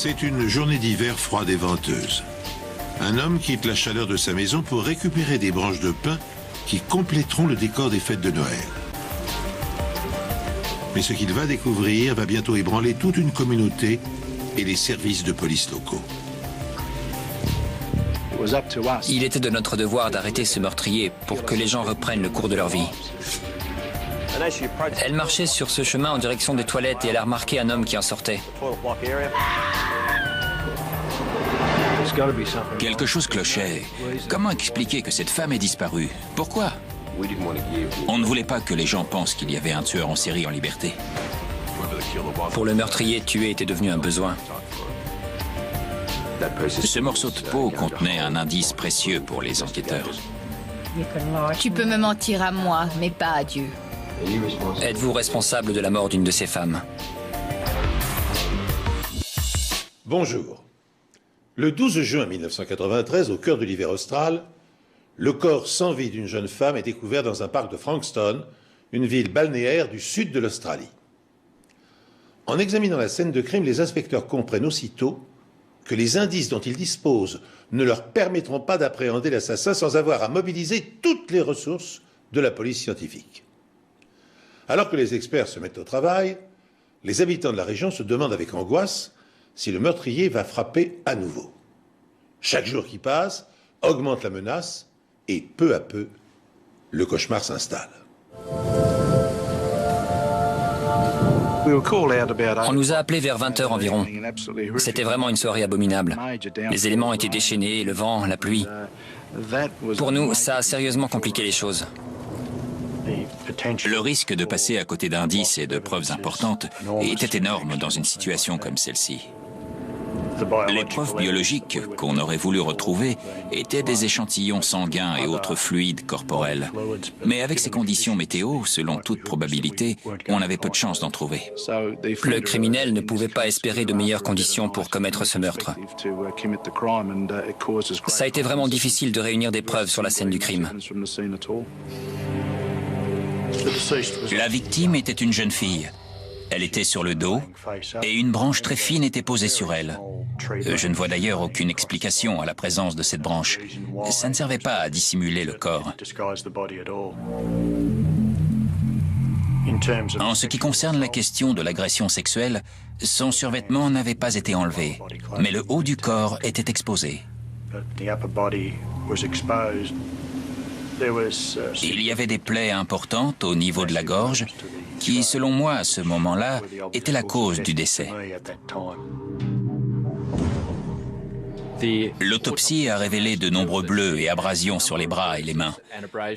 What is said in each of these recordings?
C'est une journée d'hiver froide et venteuse. Un homme quitte la chaleur de sa maison pour récupérer des branches de pin qui compléteront le décor des fêtes de Noël. Mais ce qu'il va découvrir va bientôt ébranler toute une communauté et les services de police locaux. Il était de notre devoir d'arrêter ce meurtrier pour que les gens reprennent le cours de leur vie. Elle marchait sur ce chemin en direction des toilettes et elle a remarqué un homme qui en sortait. Quelque chose clochait. Comment expliquer que cette femme est disparue? Pourquoi? On ne voulait pas que les gens pensent qu'il y avait un tueur en série en liberté. Pour le meurtrier, tuer était devenu un besoin. Ce morceau de peau contenait un indice précieux pour les enquêteurs. Tu peux me mentir à moi, mais pas à Dieu. Êtes-vous responsable de la mort d'une de ces femmes? Bonjour. Le 12 juin 1993, au cœur de l'hiver austral, le corps sans vie d'une jeune femme est découvert dans un parc de Frankston, une ville balnéaire du sud de l'Australie. En examinant la scène de crime, les inspecteurs comprennent aussitôt que les indices dont ils disposent ne leur permettront pas d'appréhender l'assassin sans avoir à mobiliser toutes les ressources de la police scientifique. Alors que les experts se mettent au travail, les habitants de la région se demandent avec angoisse si le meurtrier va frapper à nouveau. Chaque jour qui passe augmente la menace et peu à peu, le cauchemar s'installe. On nous a appelés vers 20 h environ. C'était vraiment une soirée abominable. Les éléments étaient déchaînés, le vent, la pluie. Pour nous, ça a sérieusement compliqué les choses. Le risque de passer à côté d'indices et de preuves importantes était énorme dans une situation comme celle-ci. Les preuves biologiques qu'on aurait voulu retrouver étaient des échantillons sanguins et autres fluides corporels. Mais avec ces conditions météo, selon toute probabilité, on avait peu de chances d'en trouver. Le criminel ne pouvait pas espérer de meilleures conditions pour commettre ce meurtre. Ça a été vraiment difficile de réunir des preuves sur la scène du crime. La victime était une jeune fille. Elle était sur le dos et une branche très fine était posée sur elle. Je ne vois d'ailleurs aucune explication à la présence de cette branche. Ça ne servait pas à dissimuler le corps. En ce qui concerne la question de l'agression sexuelle, son survêtement n'avait pas été enlevé, mais le haut du corps était exposé. Il y avait des plaies importantes au niveau de la gorge qui, selon moi, à ce moment-là, étaient la cause du décès. L'autopsie a révélé de nombreux bleus et abrasions sur les bras et les mains,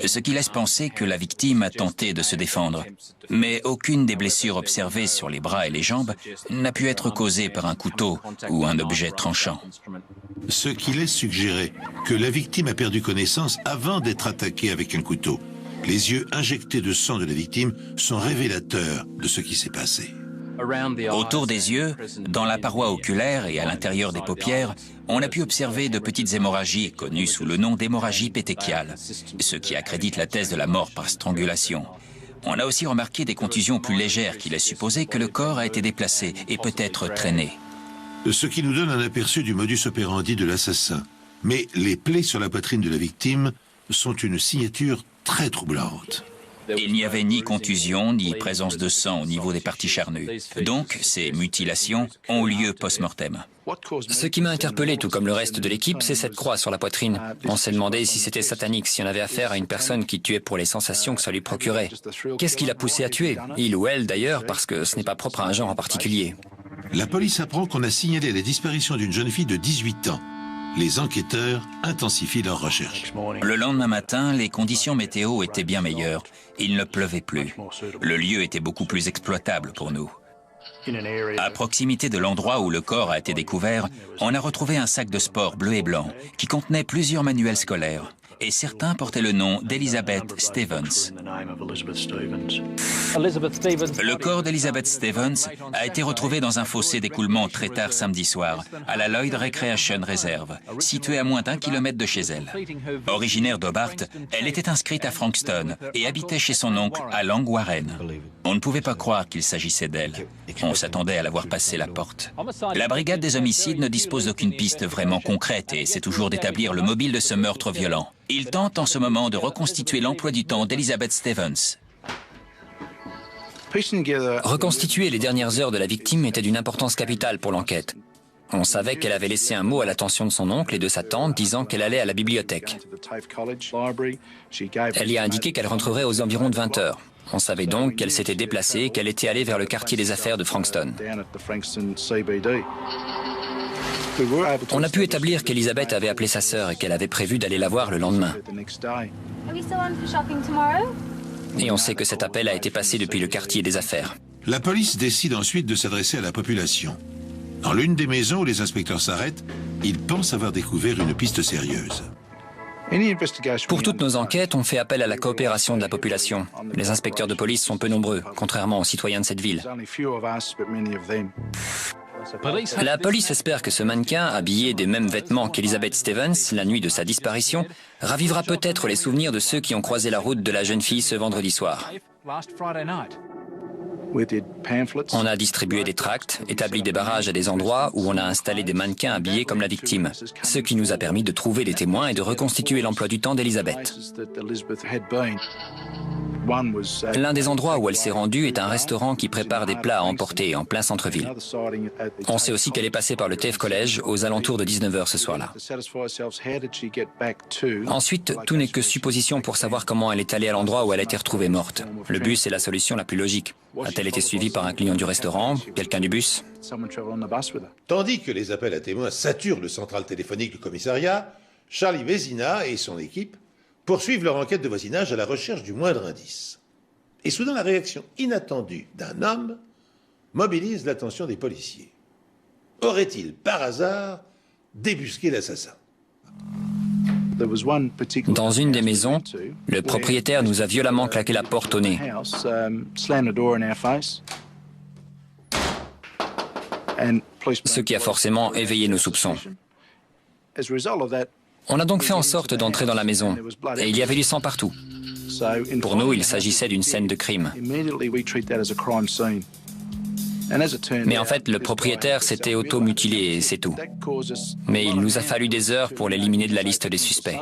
ce qui laisse penser que la victime a tenté de se défendre. Mais aucune des blessures observées sur les bras et les jambes n'a pu être causée par un couteau ou un objet tranchant. Ce qui laisse suggérer que la victime a perdu connaissance avant d'être attaquée avec un couteau. Les yeux injectés de sang de la victime sont révélateurs de ce qui s'est passé. Autour des yeux, dans la paroi oculaire et à l'intérieur des paupières, on a pu observer de petites hémorragies connues sous le nom d'hémorragie pétéchiale, ce qui accrédite la thèse de la mort par strangulation. On a aussi remarqué des contusions plus légères qui laissent supposer que le corps a été déplacé et peut-être traîné. Ce qui nous donne un aperçu du modus operandi de l'assassin. Mais les plaies sur la poitrine de la victime sont une signature très troublante. Il n'y avait ni contusion, ni présence de sang au niveau des parties charnues. Donc, ces mutilations ont lieu post-mortem. Ce qui m'a interpellé, tout comme le reste de l'équipe, c'est cette croix sur la poitrine. On s'est demandé si c'était satanique, si on avait affaire à une personne qui tuait pour les sensations que ça lui procurait. Qu'est-ce qui l'a poussé à tuer? Il ou elle, d'ailleurs, parce que ce n'est pas propre à un genre en particulier. La police apprend qu'on a signalé la disparition d'une jeune fille de 18 ans. Les enquêteurs intensifient leurs recherches. Le lendemain matin, les conditions météo étaient bien meilleures. Il ne pleuvait plus. Le lieu était beaucoup plus exploitable pour nous. À proximité de l'endroit où le corps a été découvert, on a retrouvé un sac de sport bleu et blanc qui contenait plusieurs manuels scolaires. et certains portaient le nom d'Elizabeth Stevens. Le corps d'Elizabeth Stevens a été retrouvé dans un fossé d'écoulement très tard samedi soir, à la Lloyd Recreation Reserve, située à moins d'1 kilomètre de chez elle. Originaire d'Hobart, elle était inscrite à Frankston et habitait chez son oncle à Long Warren. On ne pouvait pas croire qu'il s'agissait d'elle. On s'attendait à la voir passer la porte. La brigade des homicides ne dispose d'aucune piste vraiment concrète et essaie toujours d'établir le mobile de ce meurtre violent. Il tente en ce moment de reconstituer l'emploi du temps d'Elizabeth Stevens. Reconstituer les dernières heures de la victime était d'une importance capitale pour l'enquête. On savait qu'elle avait laissé un mot à l'attention de son oncle et de sa tante disant qu'elle allait à la bibliothèque. Elle y a indiqué qu'elle rentrerait aux environs de 20 heures. On savait donc qu'elle s'était déplacée et qu'elle était allée vers le quartier des affaires de Frankston. On a pu établir qu'Elizabeth avait appelé sa sœur et qu'elle avait prévu d'aller la voir le lendemain. Et on sait que cet appel a été passé depuis le quartier des affaires. La police décide ensuite de s'adresser à la population. Dans l'une des maisons où les inspecteurs s'arrêtent, ils pensent avoir découvert une piste sérieuse. Pour toutes nos enquêtes, on fait appel à la coopération de la population. Les inspecteurs de police sont peu nombreux, contrairement aux citoyens de cette ville. La police espère que ce mannequin, habillé des mêmes vêtements qu'Elizabeth Stevens, la nuit de sa disparition, ravivera peut-être les souvenirs de ceux qui ont croisé la route de la jeune fille ce vendredi soir. On a distribué des tracts, établi des barrages à des endroits où on a installé des mannequins habillés comme la victime, ce qui nous a permis de trouver des témoins et de reconstituer l'emploi du temps d'Elizabeth. L'un des endroits où elle s'est rendue est un restaurant qui prépare des plats à emporter en plein centre-ville. On sait aussi qu'elle est passée par le TAFE College aux alentours de 19 h ce soir-là. Ensuite, tout n'est que supposition pour savoir comment elle est allée à l'endroit où elle a été retrouvée morte. Le bus est la solution la plus logique. A-t-elle été suivie par un client du restaurant, quelqu'un du bus? Tandis que les appels à témoins saturent le central téléphonique du commissariat, Charlie Vézina et son équipe poursuivent leur enquête de voisinage à la recherche du moindre indice. Et soudain, la réaction inattendue d'un homme mobilise l'attention des policiers. Aurait-il, par hasard, débusqué l'assassin? Dans une des maisons, le propriétaire nous a violemment claqué la porte au nez. Ce qui a forcément éveillé nos soupçons. On a donc fait en sorte d'entrer dans la maison, et il y avait du sang partout. Pour nous, il s'agissait d'une scène de crime. Mais en fait, le propriétaire s'était auto-mutilé et c'est tout. Mais il nous a fallu des heures pour l'éliminer de la liste des suspects.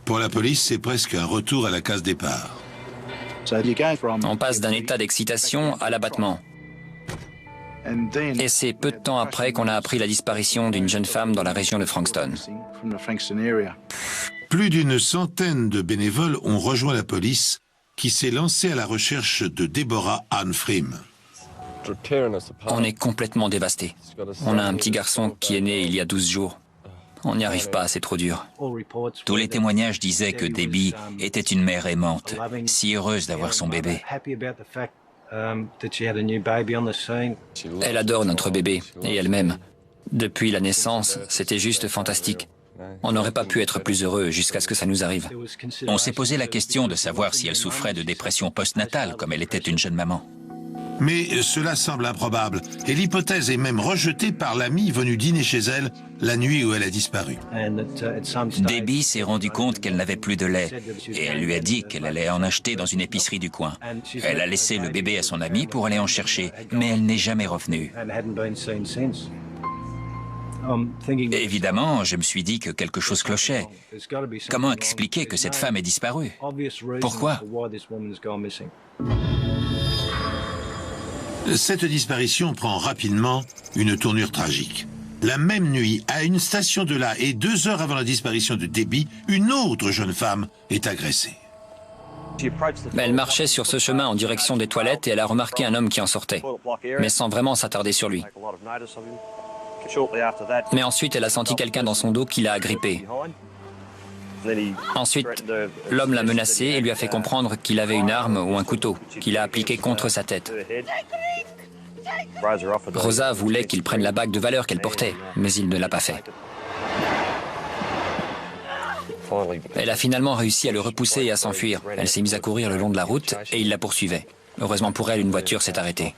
Pour la police, c'est presque un retour à la case départ. On passe d'un état d'excitation à l'abattement. Et c'est peu de temps après qu'on a appris la disparition d'une jeune femme dans la région de Frankston. Plus d'une centaine de bénévoles ont rejoint la police qui s'est lancée à la recherche de Deborah Ann Frim. On est complètement dévastés. On a un petit garçon qui est né il y a 12 jours. On n'y arrive pas, c'est trop dur. Tous les témoignages disaient que Debbie était une mère aimante, si heureuse d'avoir son bébé. Elle adore notre bébé, et elle-même. Depuis la naissance, c'était juste fantastique. On n'aurait pas pu être plus heureux jusqu'à ce que ça nous arrive. On s'est posé la question de savoir si elle souffrait de dépression postnatale, comme elle était une jeune maman. Mais cela semble improbable, et l'hypothèse est même rejetée par l'ami venu dîner chez elle la nuit où elle a disparu. Debbie s'est rendu compte qu'elle n'avait plus de lait, et elle lui a dit qu'elle allait en acheter dans une épicerie du coin. Elle a laissé le bébé à son ami pour aller en chercher, mais elle n'est jamais revenue. Évidemment, je me suis dit que quelque chose clochait. Comment expliquer que cette femme est disparue? Pourquoi? Cette disparition prend rapidement une tournure tragique. La même nuit, à une station de là et 2 heures avant la disparition de Debbie, une autre jeune femme est agressée. Elle marchait sur ce chemin en direction des toilettes et elle a remarqué un homme qui en sortait, mais sans vraiment s'attarder sur lui. Mais ensuite, elle a senti quelqu'un dans son dos qui l'a agrippée. Ensuite, l'homme l'a menacée et lui a fait comprendre qu'il avait une arme ou un couteau, qu'il a appliqué contre sa tête. Rosa voulait qu'il prenne la bague de valeur qu'elle portait, mais il ne l'a pas fait. Elle a finalement réussi à le repousser et à s'enfuir. Elle s'est mise à courir le long de la route et il la poursuivait. Heureusement pour elle, une voiture s'est arrêtée.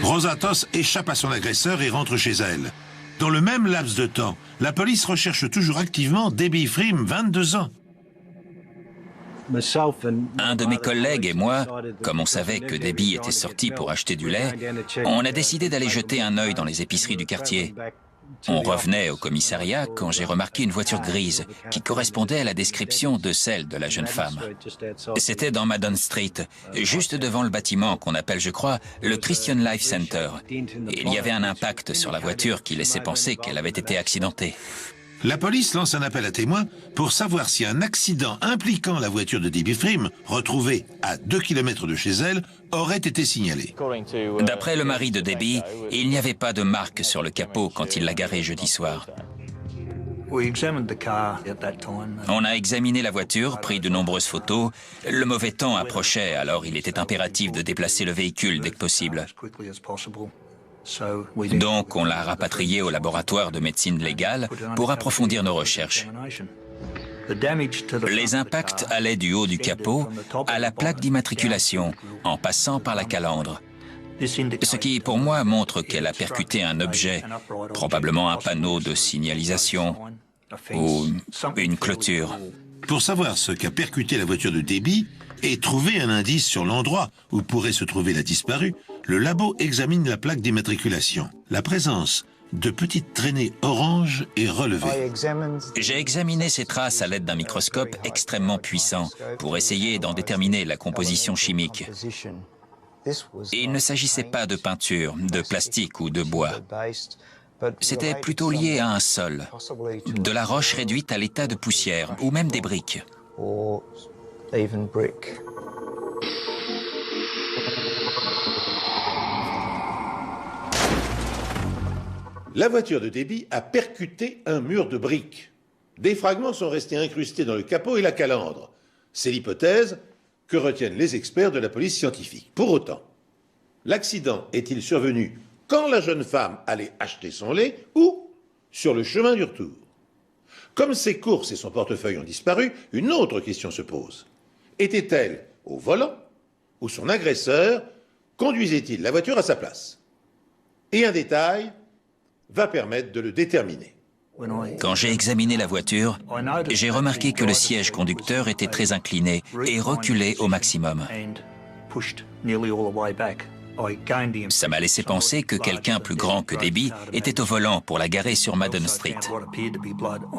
Rosa Toss échappe à son agresseur et rentre chez elle. Dans le même laps de temps, la police recherche toujours activement Debbie Freem, 22 ans. Un de mes collègues et moi, comme on savait que Debbie était sortie pour acheter du lait, on a décidé d'aller jeter un œil dans les épiceries du quartier. On revenait au commissariat quand j'ai remarqué une voiture grise qui correspondait à la description de celle de la jeune femme. C'était dans Madden Street, juste devant le bâtiment qu'on appelle, je crois, le Christian Life Center. Et il y avait un impact sur la voiture qui laissait penser qu'elle avait été accidentée. La police lance un appel à témoins pour savoir si un accident impliquant la voiture de Debbie Freem, retrouvée à 2 km de chez elle, aurait été signalé. D'après le mari de Debbie, il n'y avait pas de marque sur le capot quand il l'a garée jeudi soir. On a examiné la voiture, pris de nombreuses photos. Le mauvais temps approchait, alors il était impératif de déplacer le véhicule dès que possible. Donc on l'a rapatrié au laboratoire de médecine légale pour approfondir nos recherches. Les impacts allaient du haut du capot à la plaque d'immatriculation, en passant par la calandre. Ce qui, pour moi, montre qu'elle a percuté un objet, probablement un panneau de signalisation ou une clôture. Pour savoir ce qu'a percuté la voiture de Debbie et trouver un indice sur l'endroit où pourrait se trouver la disparue, le labo examine la plaque d'immatriculation. La présence de petites traînées oranges est relevée. J'ai examiné ces traces à l'aide d'un microscope extrêmement puissant pour essayer d'en déterminer la composition chimique. Et il ne s'agissait pas de peinture, de plastique ou de bois. C'était plutôt lié à un sol, de la roche réduite à l'état de poussière, ou même des briques. La voiture de Debbie a percuté un mur de briques. Des fragments sont restés incrustés dans le capot et la calandre. C'est l'hypothèse que retiennent les experts de la police scientifique. Pour autant, l'accident est-il survenu quand la jeune femme allait acheter son lait ou sur le chemin du retour? Comme ses courses et son portefeuille ont disparu, une autre question se pose. Était-elle au volant ou son agresseur conduisait-il la voiture à sa place? Et un détail va permettre de le déterminer. Quand j'ai examiné la voiture, j'ai remarqué que le siège conducteur était très incliné et reculé au maximum. Ça m'a laissé penser que quelqu'un plus grand que Debbie était au volant pour la garer sur Madden Street.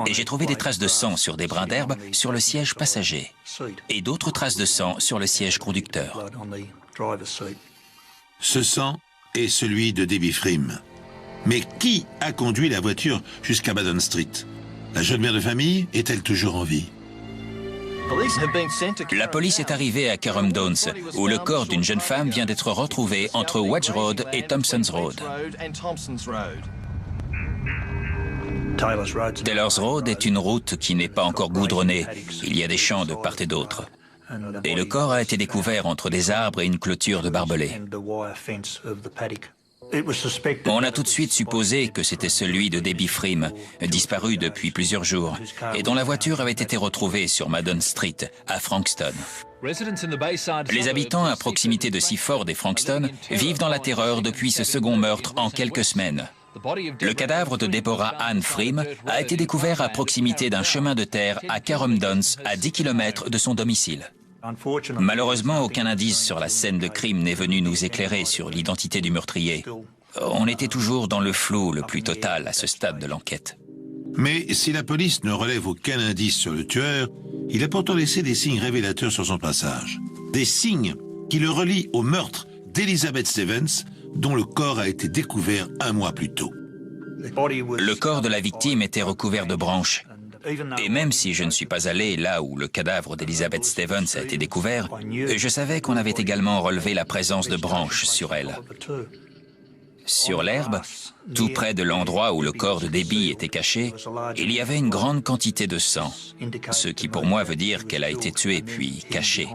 Et j'ai trouvé des traces de sang sur des brins d'herbe sur le siège passager et d'autres traces de sang sur le siège conducteur. Ce sang est celui de Debbie Freem. Mais qui a conduit la voiture jusqu'à Madden Street? La jeune mère de famille est-elle toujours en vie? La police est arrivée à Carrum Downs, où le corps d'une jeune femme vient d'être retrouvé entre Wedge Road et Thompson's Road. Taylor's Road est une route qui n'est pas encore goudronnée. Il y a des champs de part et d'autre. Et le corps a été découvert entre des arbres et une clôture de barbelés. On a tout de suite supposé que c'était celui de Debbie Freem, disparu depuis plusieurs jours, et dont la voiture avait été retrouvée sur Madden Street, à Frankston. Les habitants à proximité de Seaford et Frankston vivent dans la terreur depuis ce second meurtre en quelques semaines. Le cadavre de Deborah Ann Freem a été découvert à proximité d'un chemin de terre à Carrum Downs, à 10 km de son domicile. Malheureusement, aucun indice sur la scène de crime n'est venu nous éclairer sur l'identité du meurtrier. On était toujours dans le flou le plus total à ce stade de l'enquête. Mais si la police ne relève aucun indice sur le tueur, il a pourtant laissé des signes révélateurs sur son passage. Des signes qui le relient au meurtre d'Elizabeth Stevens, dont le corps a été découvert un mois plus tôt. Le corps de la victime était recouvert de branches. Et même si je ne suis pas allé là où le cadavre d'Elizabeth Stevens a été découvert, je savais qu'on avait également relevé la présence de branches sur elle. Sur l'herbe, tout près de l'endroit où le corps de Debbie était caché, il y avait une grande quantité de sang, ce qui pour moi veut dire qu'elle a été tuée puis cachée.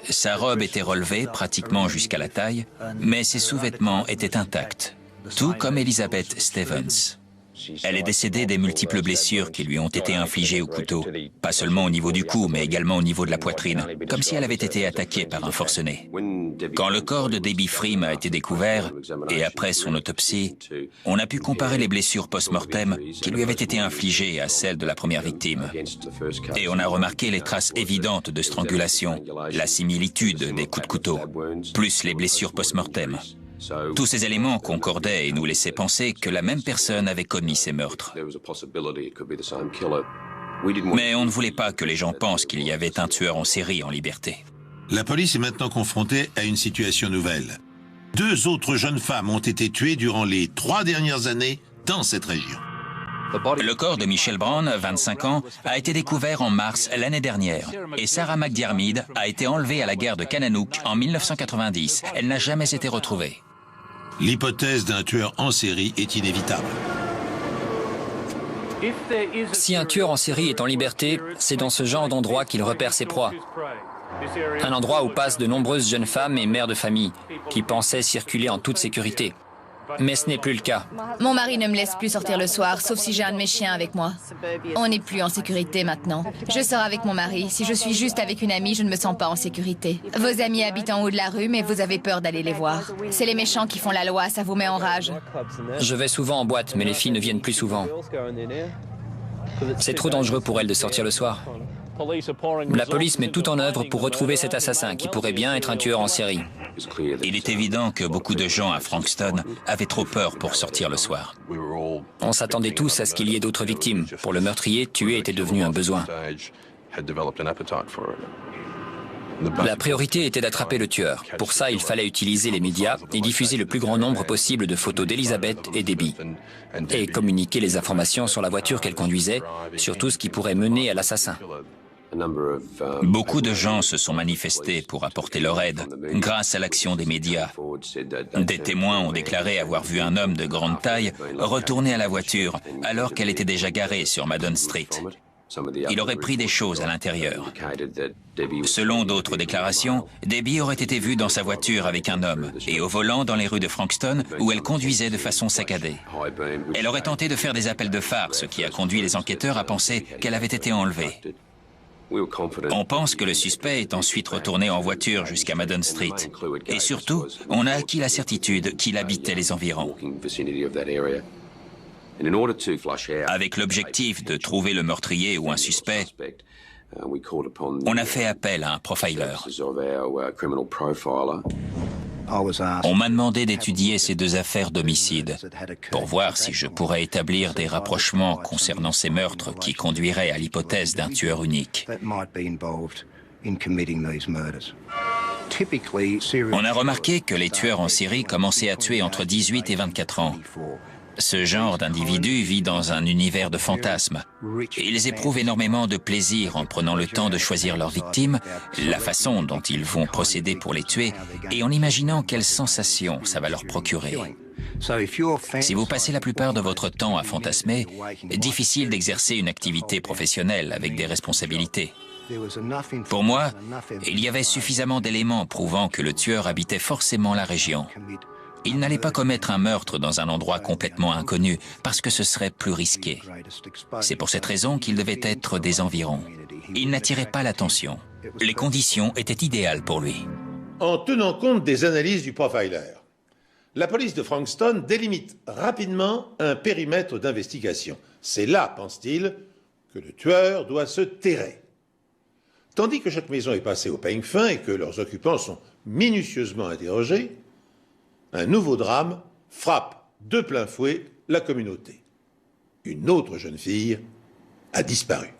Sa robe était relevée pratiquement jusqu'à la taille, mais ses sous-vêtements étaient intacts, tout comme Elizabeth Stevens. Elle est décédée des multiples blessures qui lui ont été infligées au couteau, pas seulement au niveau du cou, mais également au niveau de la poitrine, comme si elle avait été attaquée par un forcené. Quand le corps de Debbie Freem a été découvert, et après son autopsie, on a pu comparer les blessures post-mortem qui lui avaient été infligées à celles de la première victime. Et on a remarqué les traces évidentes de strangulation, la similitude des coups de couteau, plus les blessures post-mortem. Tous ces éléments concordaient et nous laissaient penser que la même personne avait commis ces meurtres. Mais on ne voulait pas que les gens pensent qu'il y avait un tueur en série en liberté. La police est maintenant confrontée à une situation nouvelle. 2 autres jeunes femmes ont été tuées durant les 3 dernières années dans cette région. Le corps de Michelle Brown, 25 ans, a été découvert en mars l'année dernière et Sarah McDiarmid a été enlevée à la gare de Kananook en 1990. Elle n'a jamais été retrouvée. L'hypothèse d'un tueur en série est inévitable. Si un tueur en série est en liberté, c'est dans ce genre d'endroit qu'il repère ses proies. Un endroit où passent de nombreuses jeunes femmes et mères de famille qui pensaient circuler en toute sécurité. Mais ce n'est plus le cas. Mon mari ne me laisse plus sortir le soir, sauf si j'ai un de mes chiens avec moi. On n'est plus en sécurité maintenant. Je sors avec mon mari. Si je suis juste avec une amie, je ne me sens pas en sécurité. Vos amis habitent en haut de la rue, mais vous avez peur d'aller les voir. C'est les méchants qui font la loi, ça vous met en rage. Je vais souvent en boîte, mais les filles ne viennent plus souvent. C'est trop dangereux pour elles de sortir le soir. La police met tout en œuvre pour retrouver cet assassin qui pourrait bien être un tueur en série. Il est évident que beaucoup de gens à Frankston avaient trop peur pour sortir le soir. On s'attendait tous à ce qu'il y ait d'autres victimes. Pour le meurtrier, tuer était devenu un besoin. La priorité était d'attraper le tueur. Pour ça, il fallait utiliser les médias et diffuser le plus grand nombre possible de photos d'Elizabeth et Debbie. Et communiquer les informations sur la voiture qu'elle conduisait, sur tout ce qui pourrait mener à l'assassin. Beaucoup de gens se sont manifestés pour apporter leur aide grâce à l'action des médias. Des témoins ont déclaré avoir vu un homme de grande taille retourner à la voiture alors qu'elle était déjà garée sur Madden Street. Il aurait pris des choses à l'intérieur. Selon d'autres déclarations, Debbie aurait été vue dans sa voiture avec un homme et au volant dans les rues de Frankston où elle conduisait de façon saccadée. Elle aurait tenté de faire des appels de phare, ce qui a conduit les enquêteurs à penser qu'elle avait été enlevée. On pense que le suspect est ensuite retourné en voiture jusqu'à Madden Street. Et surtout, on a acquis la certitude qu'il habitait les environs. Avec l'objectif de trouver le meurtrier ou un suspect, on a fait appel à un profiler. On m'a demandé d'étudier ces 2 affaires d'homicide pour voir si je pourrais établir des rapprochements concernant ces meurtres qui conduiraient à l'hypothèse d'un tueur unique. On a remarqué que les tueurs en série commençaient à tuer entre 18 et 24 ans. Ce genre d'individu vit dans un univers de fantasmes. Ils éprouvent énormément de plaisir en prenant le temps de choisir leurs victimes, la façon dont ils vont procéder pour les tuer et en imaginant quelles sensations ça va leur procurer. Si vous passez la plupart de votre temps à fantasmer, difficile d'exercer une activité professionnelle avec des responsabilités. Pour moi, il y avait suffisamment d'éléments prouvant que le tueur habitait forcément la région. Il n'allait pas commettre un meurtre dans un endroit complètement inconnu, parce que ce serait plus risqué. C'est pour cette raison qu'il devait être des environs. Il n'attirait pas l'attention. Les conditions étaient idéales pour lui. En tenant compte des analyses du profiler, la police de Frankston délimite rapidement un périmètre d'investigation. C'est là, pense-t-il, que le tueur doit se terrer. Tandis que chaque maison est passée au peigne fin et que leurs occupants sont minutieusement interrogés, un nouveau drame frappe de plein fouet la communauté. Une autre jeune fille a disparu.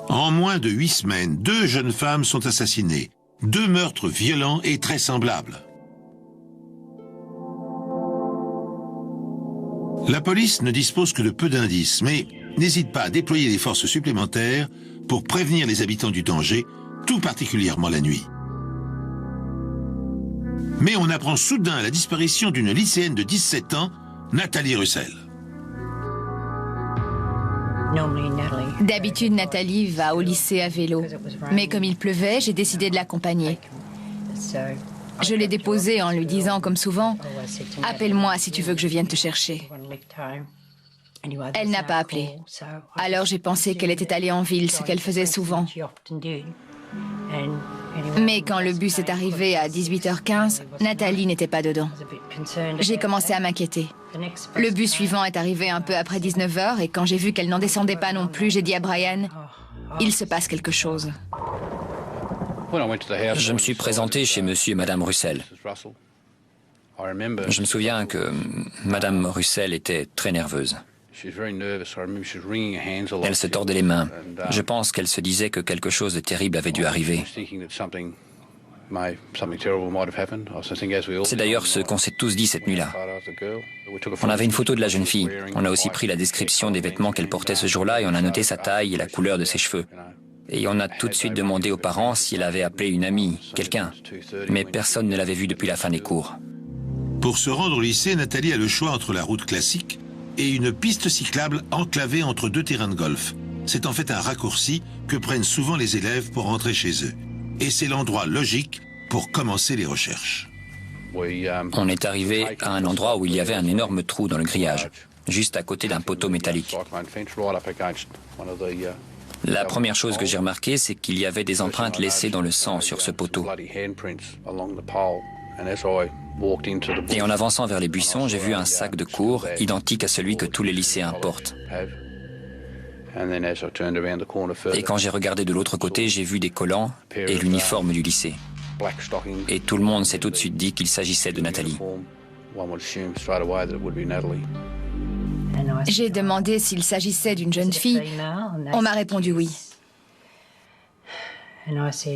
En moins de 8 semaines, 2 jeunes femmes sont assassinées. 2 meurtres violents et très semblables. La police ne dispose que de peu d'indices, mais n'hésite pas à déployer des forces supplémentaires pour prévenir les habitants du danger, tout particulièrement la nuit. Mais on apprend soudain la disparition d'une lycéenne de 17 ans, Nathalie Russell. D'habitude, Nathalie va au lycée à vélo. Mais comme il pleuvait, j'ai décidé de l'accompagner. Je l'ai déposée en lui disant, comme souvent, « Appelle-moi si tu veux que je vienne te chercher ». Elle n'a pas appelé. Alors j'ai pensé qu'elle était allée en ville, ce qu'elle faisait souvent. Mais quand le bus est arrivé à 18h15, Nathalie n'était pas dedans. J'ai commencé à m'inquiéter. Le bus suivant est arrivé un peu après 19h et quand j'ai vu qu'elle n'en descendait pas non plus, j'ai dit à Brian, il se passe quelque chose. Je me suis présenté chez monsieur et madame Russell. Je me souviens que madame Russell était très nerveuse. Elle se tordait les mains. Je pense qu'elle se disait que quelque chose de terrible avait dû arriver. C'est d'ailleurs ce qu'on s'est tous dit cette nuit-là. On avait une photo de la jeune fille. On a aussi pris la description des vêtements qu'elle portait ce jour-là et on a noté sa taille et la couleur de ses cheveux. Et on a tout de suite demandé aux parents si elle avait appelé une amie, quelqu'un. Mais personne ne l'avait vue depuis la fin des cours. Pour se rendre au lycée, Nathalie a le choix entre la route classique et une piste cyclable enclavée entre deux terrains de golf. C'est en fait un raccourci que prennent souvent les élèves pour rentrer chez eux. Et c'est l'endroit logique pour commencer les recherches. On est arrivé à un endroit où il y avait un énorme trou dans le grillage, juste à côté d'un poteau métallique. La première chose que j'ai remarqué, c'est qu'il y avait des empreintes laissées dans le sang sur ce poteau. Et en avançant vers les buissons, j'ai vu un sac de cours identique à celui que tous les lycéens portent. Et quand j'ai regardé de l'autre côté, j'ai vu des collants et l'uniforme du lycée. Et tout le monde s'est tout de suite dit qu'il s'agissait de Nathalie. J'ai demandé s'il s'agissait d'une jeune fille. On m'a répondu oui.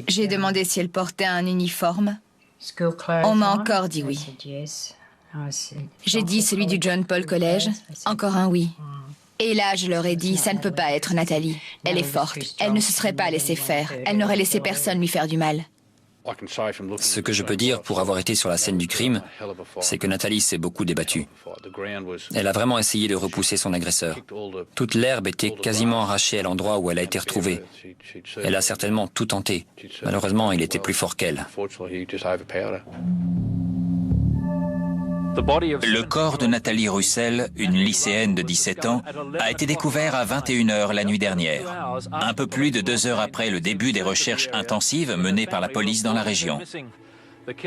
J'ai demandé si elle portait un uniforme. On m'a encore dit oui. J'ai dit celui du John Paul College. Encore un oui. Et là, je leur ai dit, ça ne peut pas être Nathalie. Elle est forte. Elle ne se serait pas laissée faire. Elle n'aurait laissé personne lui faire du mal. Ce que je peux dire pour avoir été sur la scène du crime, c'est que Nathalie s'est beaucoup débattue. Elle a vraiment essayé de repousser son agresseur. Toute l'herbe était quasiment arrachée à l'endroit où elle a été retrouvée. Elle a certainement tout tenté. Malheureusement, il était plus fort qu'elle. Le corps de Nathalie Russell, une lycéenne de 17 ans, a été découvert à 21h la nuit dernière, un peu plus de 2 heures après le début des recherches intensives menées par la police dans la région.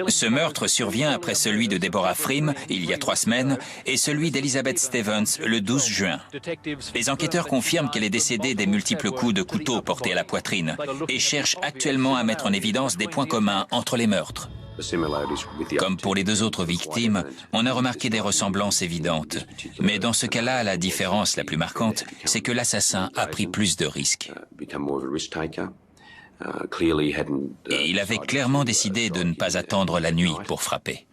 Ce meurtre survient après celui de Deborah Frim, il y a 3 semaines, et celui d'Elizabeth Stevens, le 12 juin. Les enquêteurs confirment qu'elle est décédée des multiples coups de couteau portés à la poitrine et cherchent actuellement à mettre en évidence des points communs entre les meurtres. Comme pour les 2 autres victimes, on a remarqué des ressemblances évidentes. Mais dans ce cas-là, la différence la plus marquante, c'est que l'assassin a pris plus de risques. Et il avait clairement décidé de ne pas attendre la nuit pour frapper.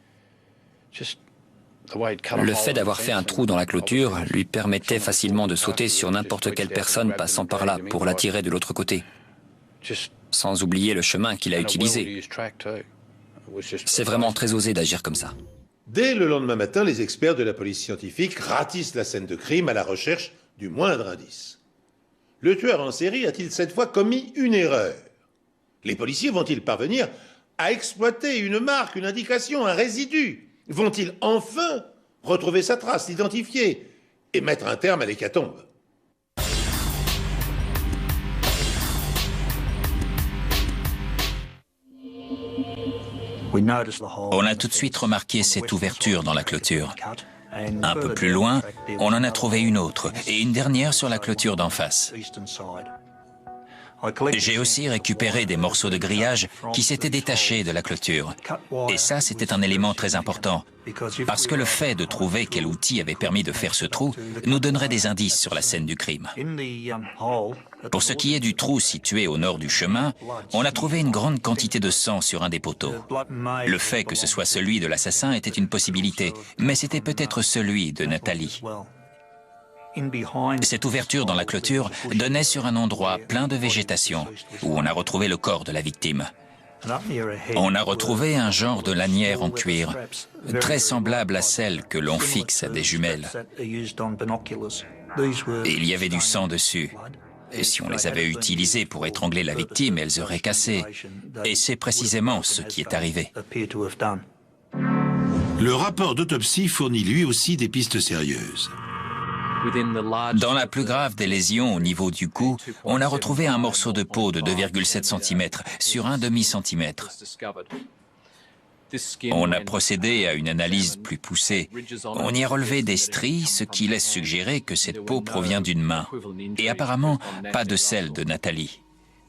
Le fait d'avoir fait un trou dans la clôture lui permettait facilement de sauter sur n'importe quelle personne passant par là pour l'attirer de l'autre côté, sans oublier le chemin qu'il a utilisé. C'est vraiment très osé d'agir comme ça. Dès le lendemain matin, les experts de la police scientifique ratissent la scène de crime à la recherche du moindre indice. Le tueur en série a-t-il cette fois commis une erreur? Les policiers vont-ils parvenir à exploiter une marque, une indication, un résidu? Vont-ils enfin retrouver sa trace, l'identifier et mettre un terme à l'hécatombe? On a tout de suite remarqué cette ouverture dans la clôture. Un peu plus loin, on en a trouvé une autre, et une dernière sur la clôture d'en face. J'ai aussi récupéré des morceaux de grillage qui s'étaient détachés de la clôture. Et ça, c'était un élément très important, parce que le fait de trouver quel outil avait permis de faire ce trou nous donnerait des indices sur la scène du crime. Pour ce qui est du trou situé au nord du chemin, on a trouvé une grande quantité de sang sur un des poteaux. Le fait que ce soit celui de l'assassin était une possibilité, mais c'était peut-être celui de Nathalie. Cette ouverture dans la clôture donnait sur un endroit plein de végétation, où on a retrouvé le corps de la victime. On a retrouvé un genre de lanière en cuir, très semblable à celle que l'on fixe à des jumelles. Et il y avait du sang dessus. Et si on les avait utilisées pour étrangler la victime, elles auraient cassé. Et c'est précisément ce qui est arrivé. Le rapport d'autopsie fournit lui aussi des pistes sérieuses. Dans la plus grave des lésions au niveau du cou, on a retrouvé un morceau de peau de 2,7 cm sur un demi-centimètre. On a procédé à une analyse plus poussée. On y a relevé des stries, ce qui laisse suggérer que cette peau provient d'une main. Et apparemment, pas de celle de Nathalie.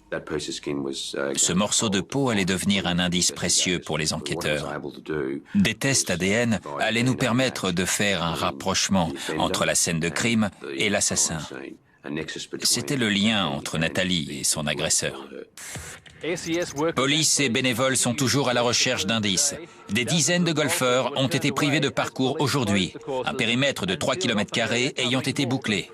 Ce morceau de peau allait devenir un indice précieux pour les enquêteurs. Des tests ADN allaient nous permettre de faire un rapprochement entre la scène de crime et l'assassin. C'était le lien entre Nathalie et son agresseur. Police et bénévoles sont toujours à la recherche d'indices. Des dizaines de golfeurs ont été privés de parcours aujourd'hui, un périmètre de 3 km² ayant été bouclé.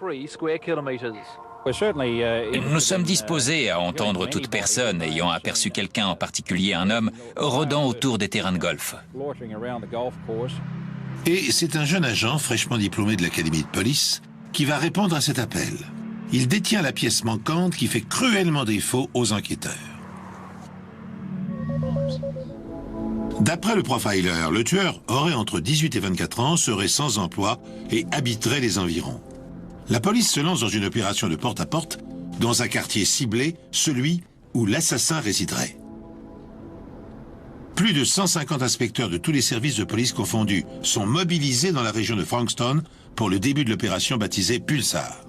Nous sommes disposés à entendre toute personne ayant aperçu quelqu'un, en particulier un homme, rôdant autour des terrains de golf. Et c'est un jeune agent fraîchement diplômé de l'académie de police qui va répondre à cet appel. Il détient la pièce manquante qui fait cruellement défaut aux enquêteurs. D'après le profiler, le tueur aurait entre 18 et 24 ans, serait sans emploi et habiterait les environs. La police se lance dans une opération de porte-à-porte dans un quartier ciblé, celui où l'assassin résiderait. Plus de 150 inspecteurs de tous les services de police confondus sont mobilisés dans la région de Frankston pour le début de l'opération baptisée Pulsar.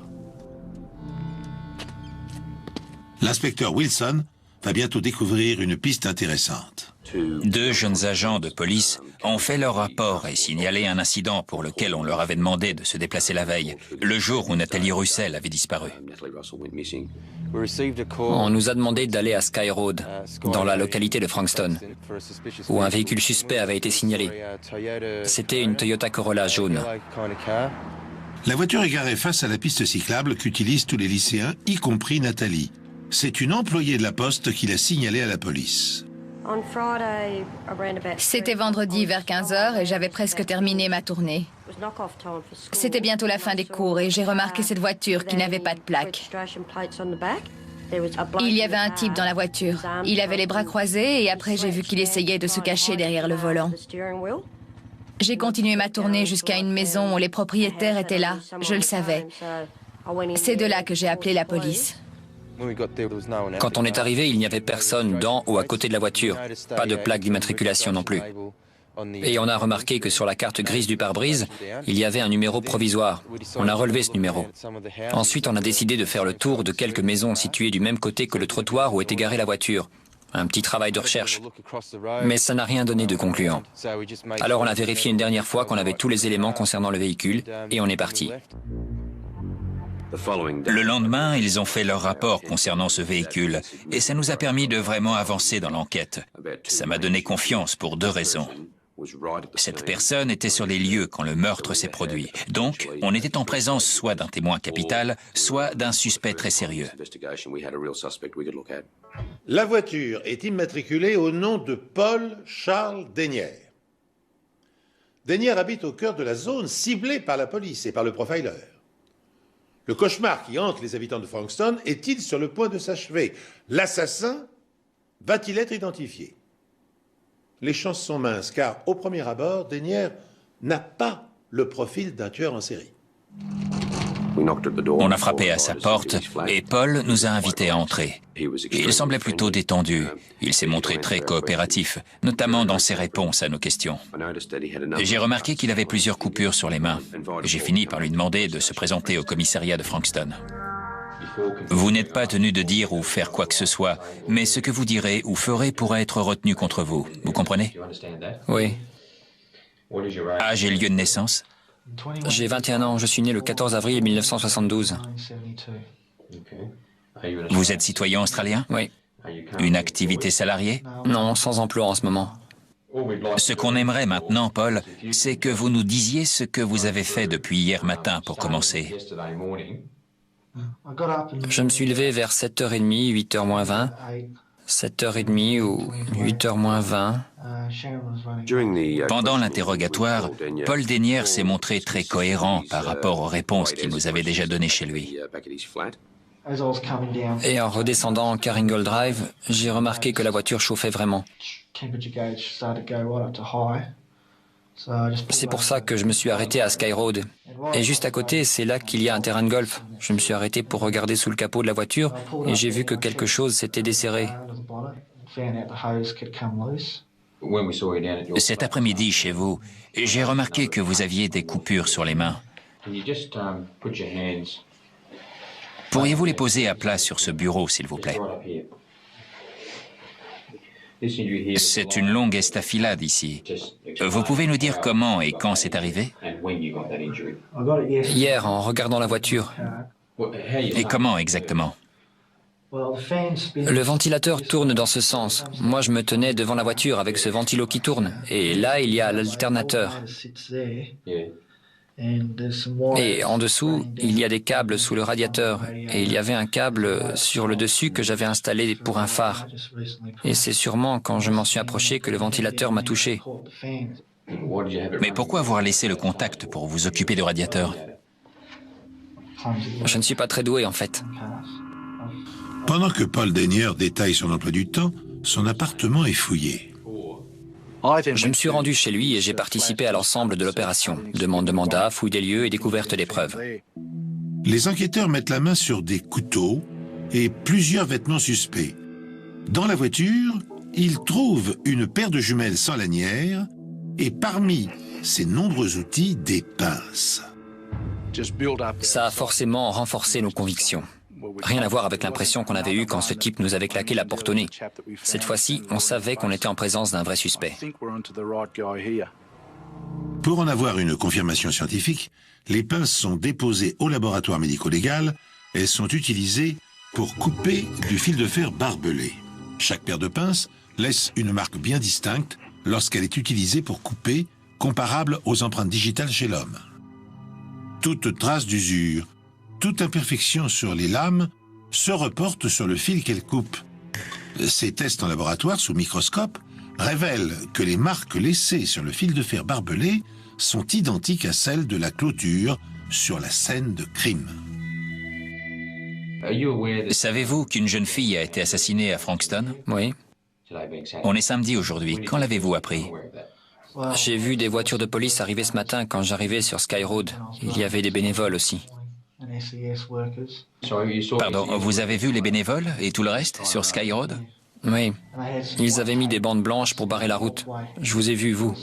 L'inspecteur Wilson va bientôt découvrir une piste intéressante. 2 jeunes agents de police ont fait leur rapport et signalé un incident pour lequel on leur avait demandé de se déplacer la veille, le jour où Nathalie Russell avait disparu. On nous a demandé d'aller à Sky Road, dans la localité de Frankston, où un véhicule suspect avait été signalé. C'était une Toyota Corolla jaune. La voiture est garée face à la piste cyclable qu'utilisent tous les lycéens, y compris Nathalie. C'est une employée de la poste qui l'a signalée à la police. C'était vendredi vers 15h et j'avais presque terminé ma tournée. C'était bientôt la fin des cours et j'ai remarqué cette voiture qui n'avait pas de plaque. Il y avait un type dans la voiture. Il avait les bras croisés et après j'ai vu qu'il essayait de se cacher derrière le volant. J'ai continué ma tournée jusqu'à une maison où les propriétaires étaient là. Je le savais. C'est de là que j'ai appelé la police. Quand on est arrivé, il n'y avait personne dans ou à côté de la voiture. Pas de plaque d'immatriculation non plus. Et on a remarqué que sur la carte grise du pare-brise, il y avait un numéro provisoire. On a relevé ce numéro. Ensuite, on a décidé de faire le tour de quelques maisons situées du même côté que le trottoir où était garée la voiture. Un petit travail de recherche. Mais ça n'a rien donné de concluant. Alors on a vérifié une dernière fois qu'on avait tous les éléments concernant le véhicule et on est parti. Le lendemain, ils ont fait leur rapport concernant ce véhicule et ça nous a permis de vraiment avancer dans l'enquête. Ça m'a donné confiance pour 2 raisons. Cette personne était sur les lieux quand le meurtre s'est produit. Donc, on était en présence soit d'un témoin capital, soit d'un suspect très sérieux. La voiture est immatriculée au nom de Paul Charles Denyer. Denyer habite au cœur de la zone ciblée par la police et par le profiler. Le cauchemar qui hante les habitants de Frankston est-il sur le point de s'achever? L'assassin va-t-il être identifié? Les chances sont minces, car au premier abord, Denyer n'a pas le profil d'un tueur en série. On a frappé à sa porte et Paul nous a invités à entrer. Il semblait plutôt détendu. Il s'est montré très coopératif, notamment dans ses réponses à nos questions. J'ai remarqué qu'il avait plusieurs coupures sur les mains. J'ai fini par lui demander de se présenter au commissariat de Frankston. Vous n'êtes pas tenu de dire ou faire quoi que ce soit, mais ce que vous direz ou ferez pourra être retenu contre vous. Vous comprenez? Oui. Âge et lieu de naissance? J'ai 21 ans, je suis né le 14 avril 1972. Vous êtes citoyen australien? Oui. Une activité salariée? Non, sans emploi en ce moment. Ce qu'on aimerait maintenant, Paul, c'est que vous nous disiez ce que vous avez fait depuis hier matin pour commencer. Je me suis levé vers 7h30, 8h moins 20. 7h30 ou 8h moins 20. Pendant l'interrogatoire, Paul Denyer s'est montré très cohérent par rapport aux réponses qu'il nous avait déjà données chez lui. Et en redescendant Carringle Drive, j'ai remarqué que la voiture chauffait vraiment. C'est pour ça que je me suis arrêté à Sky Road. Et juste à côté, c'est là qu'il y a un terrain de golf. Je me suis arrêté pour regarder sous le capot de la voiture et j'ai vu que quelque chose s'était desserré. Cet après-midi, chez vous, j'ai remarqué que vous aviez des coupures sur les mains. Pourriez-vous les poser à plat sur ce bureau, s'il vous plaît? C'est une longue estafilade ici. Vous pouvez nous dire comment et quand c'est arrivé? Hier, en regardant la voiture. Et comment exactement? Le ventilateur tourne dans ce sens. Moi, je me tenais devant la voiture avec ce ventilo qui tourne. Et là, il y a l'alternateur. Et en dessous, il y a des câbles sous le radiateur. Et il y avait un câble sur le dessus que j'avais installé pour un phare. Et c'est sûrement quand je m'en suis approché que le ventilateur m'a touché. Mais pourquoi avoir laissé le contact pour vous occuper du radiateur? Je ne suis pas très doué, en fait. Pendant que Paul Denyer détaille son emploi du temps, son appartement est fouillé. Je me suis rendu chez lui et j'ai participé à l'ensemble de l'opération. Demande de mandat, fouille des lieux et découverte des preuves. Les enquêteurs mettent la main sur des couteaux et plusieurs vêtements suspects. Dans la voiture, ils trouvent une paire de jumelles sans lanière et parmi ces nombreux outils, des pinces. Ça a forcément renforcé nos convictions. Rien à voir avec l'impression qu'on avait eue quand ce type nous avait claqué la porte au nez. Cette fois-ci, on savait qu'on était en présence d'un vrai suspect. Pour en avoir une confirmation scientifique, les pinces sont déposées au laboratoire médico-légal. Elles sont utilisées pour couper du fil de fer barbelé. Chaque paire de pinces laisse une marque bien distincte lorsqu'elle est utilisée pour couper, comparable aux empreintes digitales chez l'homme. Toute trace d'usure, toute imperfection sur les lames se reporte sur le fil qu'elle coupe. Ces tests en laboratoire sous microscope révèlent que les marques laissées sur le fil de fer barbelé sont identiques à celles de la clôture sur la scène de crime. Savez-vous qu'une jeune fille a été assassinée à Frankston? Oui. On est samedi aujourd'hui. Quand l'avez-vous appris? J'ai vu des voitures de police arriver ce matin quand j'arrivais sur Sky Road. Il y avait des bénévoles aussi. Pardon, vous avez vu les bénévoles et tout le reste sur Sky Road? Oui. Ils avaient mis des bandes blanches pour barrer la route. Je vous ai vu, vous.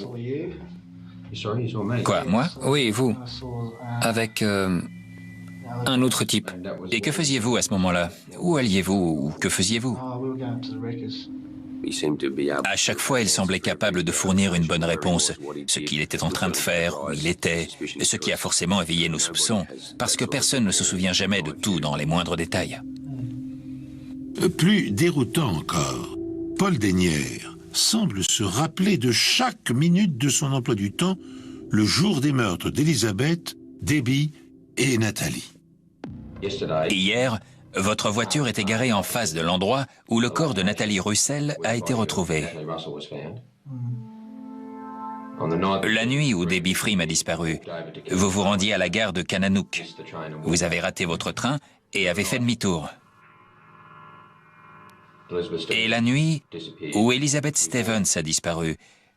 Quoi, moi? Oui, vous. Avec un autre type. Et que faisiez-vous à ce moment-là? Où alliez-vous ou que faisiez-vous? À chaque fois, il semblait capable de fournir une bonne réponse. Ce qu'il était en train de faire, où il était, ce qui a forcément éveillé nos soupçons, parce que personne ne se souvient jamais de tout dans les moindres détails. Plus déroutant encore, Paul Denyer semble se rappeler de chaque minute de son emploi du temps le jour des meurtres d'Elizabeth, Debbie et Nathalie. Hier, votre voiture était garée en face de l'endroit où le corps de Nathalie Russell a été retrouvé. La nuit où Debbie Freem a disparu, vous vous rendiez à la gare de Kananook. Vous avez raté votre train et avez fait demi-tour. Et la nuit où Elizabeth Stevens a disparu,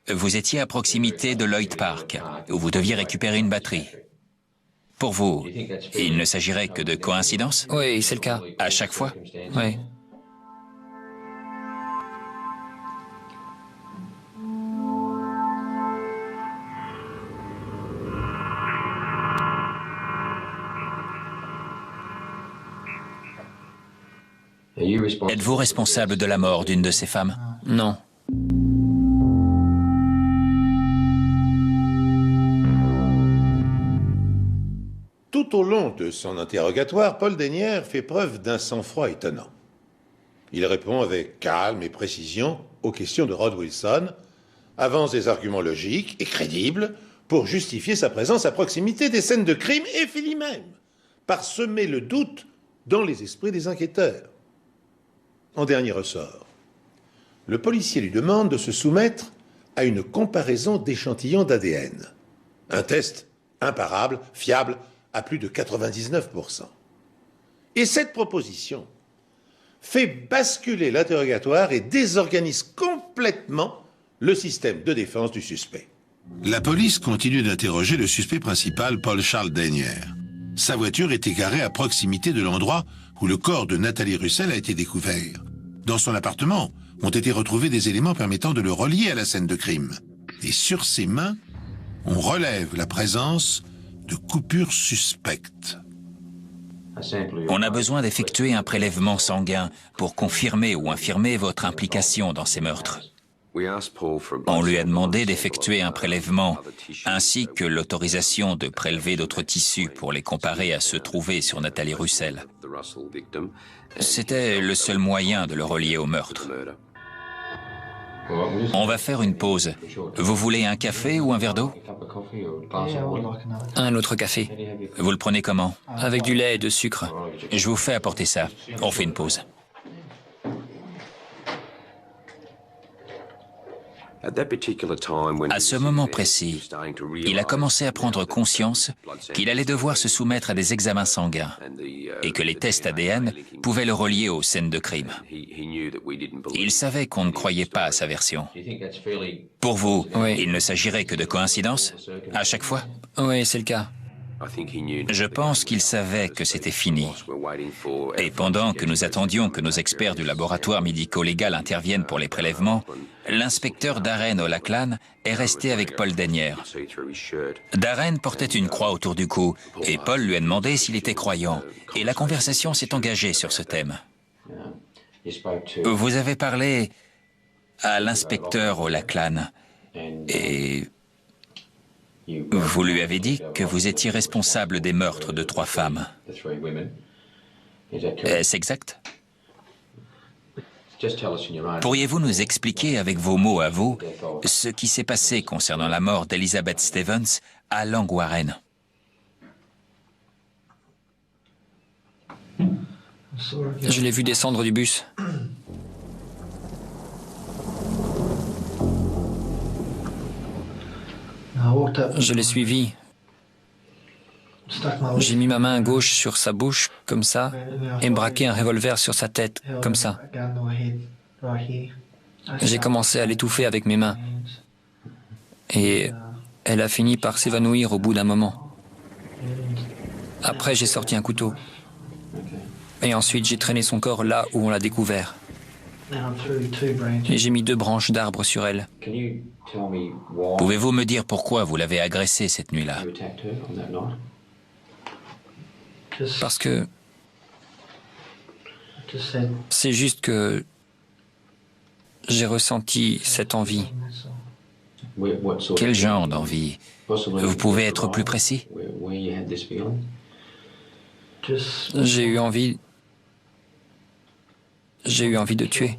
vous étiez à proximité de Lloyd Park, où vous deviez récupérer une batterie. Pour vous, il ne s'agirait que de coïncidence? Oui, c'est le cas. À chaque fois? Oui. Êtes-vous responsable de la mort d'une de ces femmes? Non. Tout au long de son interrogatoire, Paul Denyer fait preuve d'un sang-froid étonnant. Il répond avec calme et précision aux questions de Rod Wilson, avance des arguments logiques et crédibles pour justifier sa présence à proximité des scènes de crime et finit même par semer le doute dans les esprits des enquêteurs. En dernier ressort, le policier lui demande de se soumettre à une comparaison d'échantillons d'ADN. Un test imparable, fiable, à plus de 99%. Et cette proposition fait basculer l'interrogatoire et désorganise complètement le système de défense du suspect. La police continue d'interroger le suspect principal, Paul Charles Denyer. Sa voiture était garée à proximité de l'endroit où le corps de Nathalie Russell a été découvert. Dans son appartement ont été retrouvés des éléments permettant de le relier à la scène de crime. Et sur ses mains, on relève la présence de coupures suspectes. On a besoin d'effectuer un prélèvement sanguin pour confirmer ou infirmer votre implication dans ces meurtres. On lui a demandé d'effectuer un prélèvement ainsi que l'autorisation de prélever d'autres tissus pour les comparer à ceux trouvés sur Nathalie Russell. C'était le seul moyen de le relier au meurtre. On va faire une pause. Vous voulez un café ou un verre d'eau? Un autre café. Vous le prenez comment? Avec du lait et de sucre. Je vous fais apporter ça. On fait une pause. À ce moment précis, il a commencé à prendre conscience qu'il allait devoir se soumettre à des examens sanguins et que les tests ADN pouvaient le relier aux scènes de crime. Il savait qu'on ne croyait pas à sa version. Pour vous, Oui. il ne s'agirait que de coïncidence à chaque fois? Oui, c'est le cas. Je pense qu'il savait que c'était fini. Et pendant que nous attendions que nos experts du laboratoire médico-légal interviennent pour les prélèvements, l'inspecteur Darren O'Lachlan est resté avec Paul Denyer. Darren portait une croix autour du cou et Paul lui a demandé s'il était croyant. Et la conversation s'est engagée sur ce thème. Vous avez parlé à l'inspecteur O'Lachlan et vous lui avez dit que vous étiez responsable des meurtres de 3 femmes. Est-ce exact? Pourriez-vous nous expliquer avec vos mots à vous ce qui s'est passé concernant la mort d'Elizabeth Stevens à Langwarren? Je l'ai vu descendre du bus. Je l'ai suivi. J'ai mis ma main gauche sur sa bouche, comme ça, et braqué un revolver sur sa tête, comme ça. J'ai commencé à l'étouffer avec mes mains. Et elle a fini par s'évanouir au bout d'un moment. Après, j'ai sorti un couteau. Et ensuite, j'ai traîné son corps là où on l'a découvert. Et j'ai mis 2 branches d'arbres sur elle. Pouvez-vous me dire pourquoi vous l'avez agressée cette nuit-là? Parce que c'est juste que j'ai ressenti cette envie. Quel genre d'envie? Vous pouvez être plus précis? J'ai eu envie de tuer.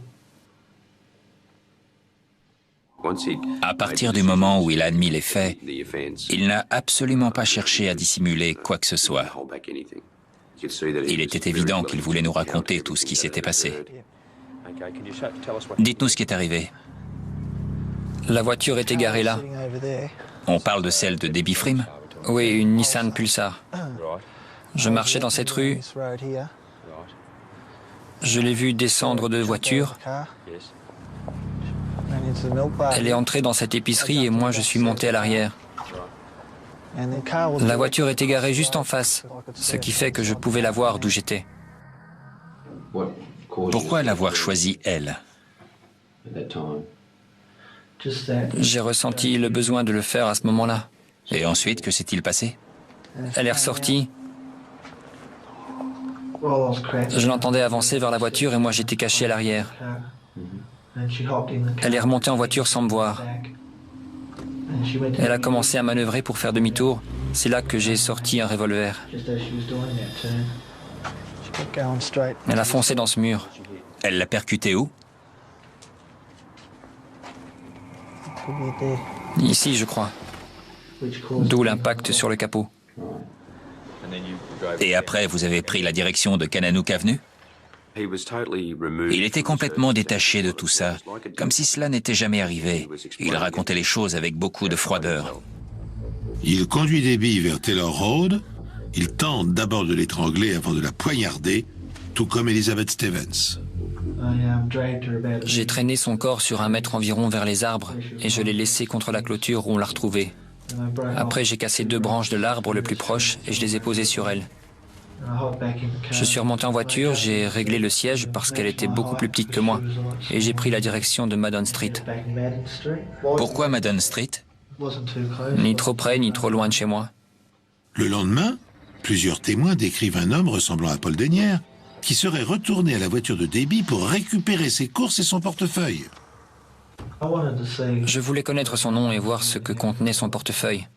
À partir du moment où il a admis les faits, il n'a absolument pas cherché à dissimuler quoi que ce soit. Il était évident qu'il voulait nous raconter tout ce qui s'était passé. Dites-nous ce qui est arrivé. La voiture était garée là. On parle de celle de Debbie Frim? Oui, une Nissan Pulsar. Je marchais dans cette rue. Je l'ai vue descendre de voiture. Elle est entrée dans cette épicerie et moi je suis monté à l'arrière. La voiture était garée juste en face, ce qui fait que je pouvais la voir d'où j'étais. Pourquoi l'avoir choisie, elle? J'ai ressenti le besoin de le faire à ce moment-là. Et ensuite, que s'est-il passé? Elle est ressortie. Je l'entendais avancer vers la voiture et moi j'étais caché à l'arrière. Elle est remontée en voiture sans me voir. Elle a commencé à manœuvrer pour faire demi-tour. C'est là que j'ai sorti un revolver. Elle a foncé dans ce mur. Elle l'a percuté où? Ici, je crois. D'où l'impact sur le capot. Et après, vous avez pris la direction de Kananook Avenue? Il était complètement détaché de tout ça, comme si cela n'était jamais arrivé. Il racontait les choses avec beaucoup de froideur. Il conduit Debbie vers Taylor Road. Il tente d'abord de l'étrangler avant de la poignarder, tout comme Elizabeth Stevens. J'ai traîné son corps sur 1 mètre environ vers les arbres et je l'ai laissé contre la clôture où on l'a retrouvé. Après, j'ai cassé 2 branches de l'arbre le plus proche et je les ai posées sur elle. Je suis remonté en voiture, j'ai réglé le siège parce qu'elle était beaucoup plus petite que moi et j'ai pris la direction de Madden Street. Pourquoi Madden Street? Ni trop près ni trop loin de chez moi. Le lendemain, plusieurs témoins décrivent un homme ressemblant à Paul Dennière qui serait retourné à la voiture de Debbie pour récupérer ses courses et son portefeuille. Je voulais connaître son nom et voir ce que contenait son portefeuille.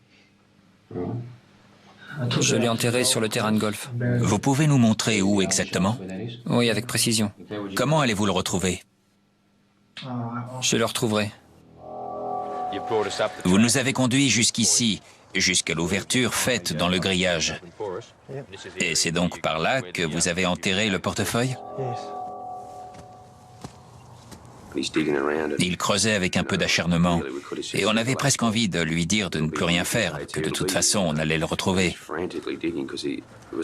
Je l'ai enterré sur le terrain de golf. Vous pouvez nous montrer où exactement? Oui, avec précision. Comment allez-vous le retrouver? Je le retrouverai. Vous nous avez conduits jusqu'ici, jusqu'à l'ouverture faite dans le grillage. Et c'est donc par là que vous avez enterré le portefeuille? Il creusait avec un peu d'acharnement, et on avait presque envie de lui dire de ne plus rien faire, que de toute façon on allait le retrouver.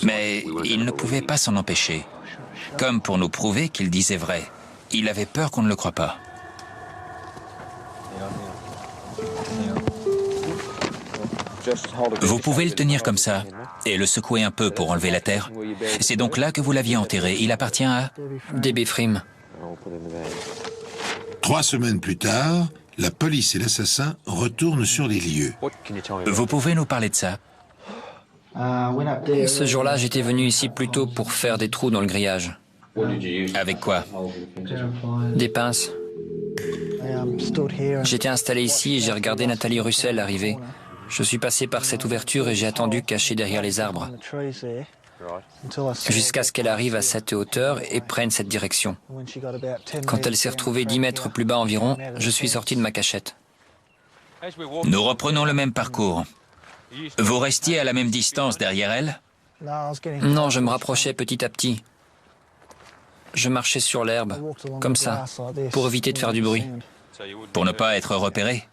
Mais il ne pouvait pas s'en empêcher. Comme pour nous prouver qu'il disait vrai. Il avait peur qu'on ne le croie pas. Vous pouvez le tenir comme ça et le secouer un peu pour enlever la terre. C'est donc là que vous l'aviez enterré. Il appartient à... Debbie Frame. 3 semaines plus tard, la police et l'assassin retournent sur les lieux. Vous pouvez nous parler de ça? Ce jour-là, j'étais venu ici plutôt pour faire des trous dans le grillage. Avec quoi? Des pinces. J'étais installé ici et j'ai regardé Nathalie Russell arriver. Je suis passé par cette ouverture et j'ai attendu caché derrière les arbres. Jusqu'à ce qu'elle arrive à cette hauteur et prenne cette direction. Quand elle s'est retrouvée 10 mètres plus bas environ, je suis sorti de ma cachette. Nous reprenons le même parcours. Vous restiez à la même distance derrière elle? Non, je me rapprochais petit à petit. Je marchais sur l'herbe, comme ça, pour éviter de faire du bruit. Pour ne pas être repéré?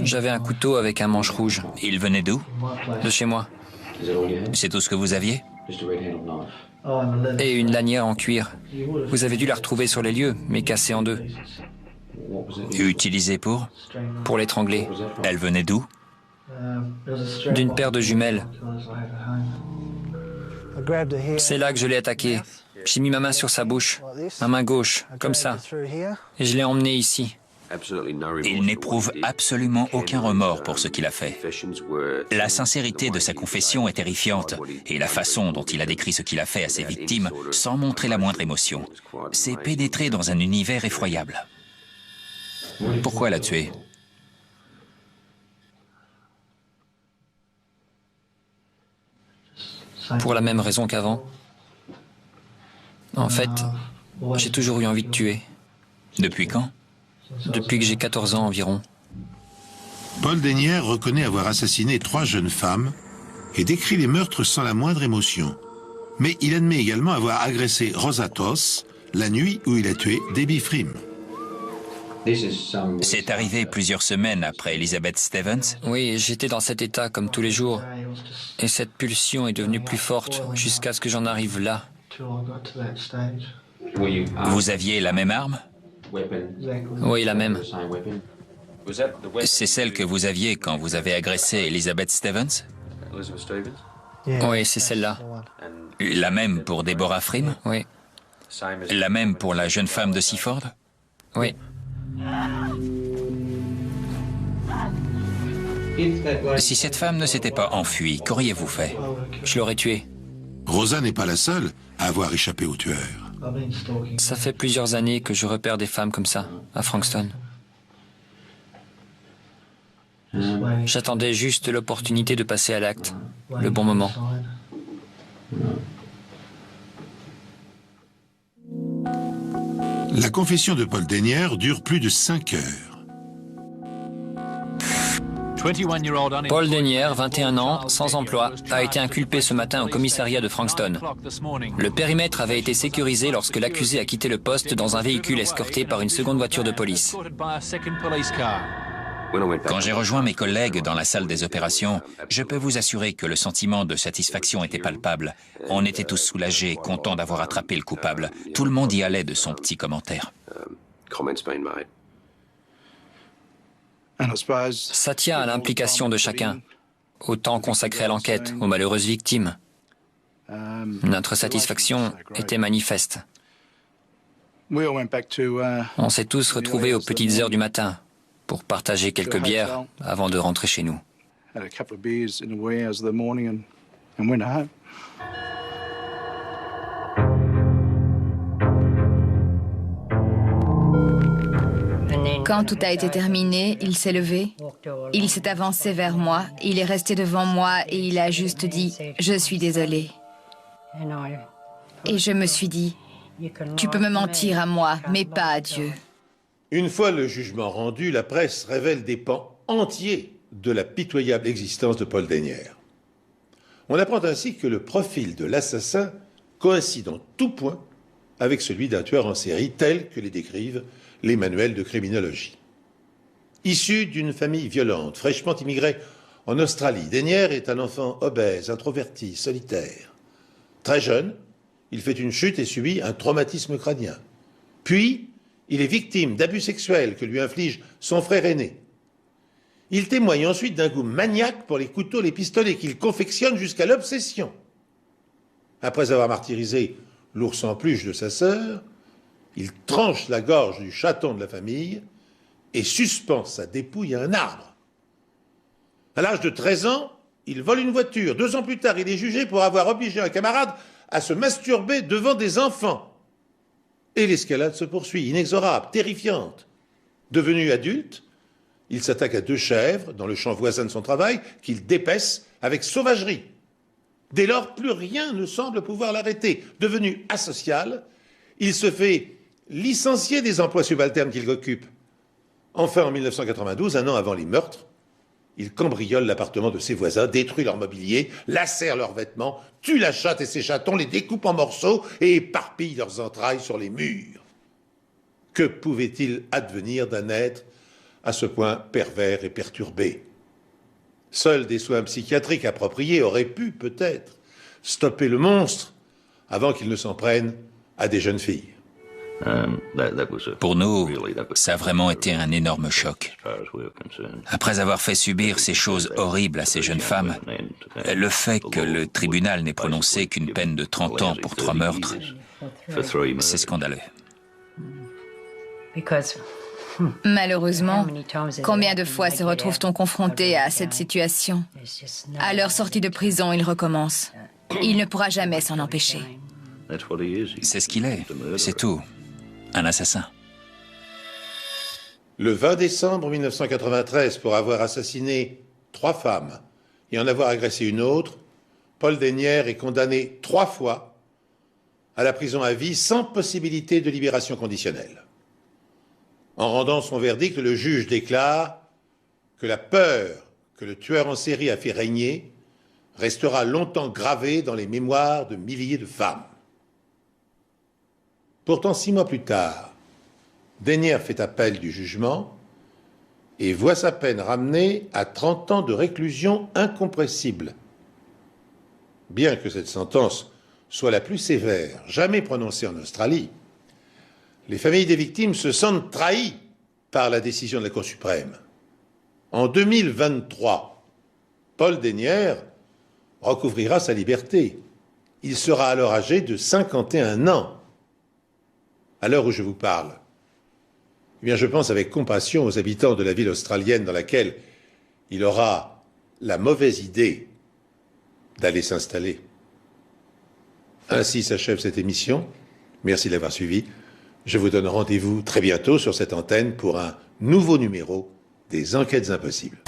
J'avais un couteau avec un manche rouge. Il venait d'où? De chez moi. C'est tout ce que vous aviez? Et une lanière en cuir. Vous avez dû la retrouver sur les lieux, mais cassée en 2. Utilisée pour? Pour l'étrangler. Elle venait d'où? D'une paire de jumelles. C'est là que je l'ai attaqué. J'ai mis ma main sur sa bouche, ma main gauche, comme ça. Et je l'ai emmené ici. Il n'éprouve absolument aucun remords pour ce qu'il a fait. La sincérité de sa confession est terrifiante, et la façon dont il a décrit ce qu'il a fait à ses victimes, sans montrer la moindre émotion, c'est pénétrer dans un univers effroyable. Pourquoi l'a tué? Pour la même raison qu'avant. En fait, j'ai toujours eu envie de tuer. Depuis quand? Depuis que j'ai 14 ans environ. Paul Dennière reconnaît avoir assassiné 3 jeunes femmes et décrit les meurtres sans la moindre émotion. Mais il admet également avoir agressé Rosa Toss la nuit où il a tué Debbie Frame. C'est arrivé plusieurs semaines après Elizabeth Stevens? Oui, j'étais dans cet état comme tous les jours. Et cette pulsion est devenue plus forte jusqu'à ce que j'en arrive là. Vous aviez la même arme? Oui, la même. C'est celle que vous aviez quand vous avez agressé Elizabeth Stevens? Oui, c'est celle-là. La même pour Deborah Frame? Oui. La même pour la jeune femme de Seaford? Oui. Si cette femme ne s'était pas enfuie, qu'auriez-vous fait? Je l'aurais tuée. Rosa n'est pas la seule à avoir échappé au tueur. Ça fait plusieurs années que je repère des femmes comme ça, à Frankston. J'attendais juste l'opportunité de passer à l'acte, le bon moment. La confession de Paul Dennière dure plus de 5 heures. Paul Dennière, 21 ans, sans emploi, a été inculpé ce matin au commissariat de Frankston. Le périmètre avait été sécurisé lorsque l'accusé a quitté le poste dans un véhicule escorté par une seconde voiture de police. Quand j'ai rejoint mes collègues dans la salle des opérations, je peux vous assurer que le sentiment de satisfaction était palpable. On était tous soulagés, contents d'avoir attrapé le coupable. Tout le monde y allait de son petit commentaire. Ça tient à l'implication de chacun, au temps consacré à l'enquête, aux malheureuses victimes. Notre satisfaction était manifeste. On s'est tous retrouvés aux petites heures du matin pour partager quelques bières avant de rentrer chez nous. Quand tout a été terminé, il s'est levé, il s'est avancé vers moi, il est resté devant moi et il a juste dit « Je suis désolé ». Et je me suis dit « Tu peux me mentir à moi, mais pas à Dieu ». Une fois le jugement rendu, la presse révèle des pans entiers de la pitoyable existence de Paul Dennière. On apprend ainsi que le profil de l'assassin coïncide en tout point avec celui d'un tueur en série tel que les décrivent les manuels de criminologie. Issu d'une famille violente, fraîchement immigrée en Australie, Dennière est un enfant obèse, introverti, solitaire. Très jeune, il fait une chute et subit un traumatisme crânien. Puis, il est victime d'abus sexuels que lui inflige son frère aîné. Il témoigne ensuite d'un goût maniaque pour les couteaux, les pistolets qu'il confectionne jusqu'à l'obsession. Après avoir martyrisé l'ours en peluche de sa sœur, il tranche la gorge du chaton de la famille et suspend sa dépouille à un arbre. À l'âge de 13 ans, il vole une voiture. 2 ans plus tard, il est jugé pour avoir obligé un camarade à se masturber devant des enfants. Et l'escalade se poursuit, inexorable, terrifiante. Devenu adulte, il s'attaque à 2 chèvres dans le champ voisin de son travail qu'il dépèce avec sauvagerie. Dès lors, plus rien ne semble pouvoir l'arrêter. Devenu asocial, il se fait licencier des emplois subalternes qu'il occupe. Enfin, en 1992, un an avant les meurtres, il cambriole l'appartement de ses voisins, détruit leur mobilier, lacère leurs vêtements, tue la chatte et ses chatons, les découpe en morceaux et éparpille leurs entrailles sur les murs. Que pouvait-il advenir d'un être à ce point pervers et perturbé? Seuls des soins psychiatriques appropriés auraient pu, peut-être, stopper le monstre avant qu'il ne s'en prenne à des jeunes filles. Pour nous, ça a vraiment été un énorme choc. Après avoir fait subir ces choses horribles à ces jeunes femmes, le fait que le tribunal n'ait prononcé qu'une peine de 30 ans pour 3 meurtres, c'est scandaleux. Malheureusement, combien de fois se retrouve-t-on confronté à cette situation? À leur sortie de prison, il recommence. Il ne pourra jamais s'en empêcher. C'est ce qu'il est, c'est tout. Un assassin. Le 20 décembre 1993, pour avoir assassiné 3 femmes et en avoir agressé une autre, Paul Dennière est condamné 3 fois à la prison à vie sans possibilité de libération conditionnelle. En rendant son verdict, le juge déclare que la peur que le tueur en série a fait régner restera longtemps gravée dans les mémoires de milliers de femmes. Pourtant, 6 mois plus tard, Dennière fait appel du jugement et voit sa peine ramenée à 30 ans de réclusion incompressible. Bien que cette sentence soit la plus sévère jamais prononcée en Australie, les familles des victimes se sentent trahies par la décision de la Cour suprême. En 2023, Paul Dennière recouvrira sa liberté. Il sera alors âgé de 51 ans. À l'heure où je vous parle, eh bien, je pense avec compassion aux habitants de la ville australienne dans laquelle il aura la mauvaise idée d'aller s'installer. Ainsi s'achève cette émission. Merci de l'avoir suivie. Je vous donne rendez-vous très bientôt sur cette antenne pour un nouveau numéro des Enquêtes Impossibles.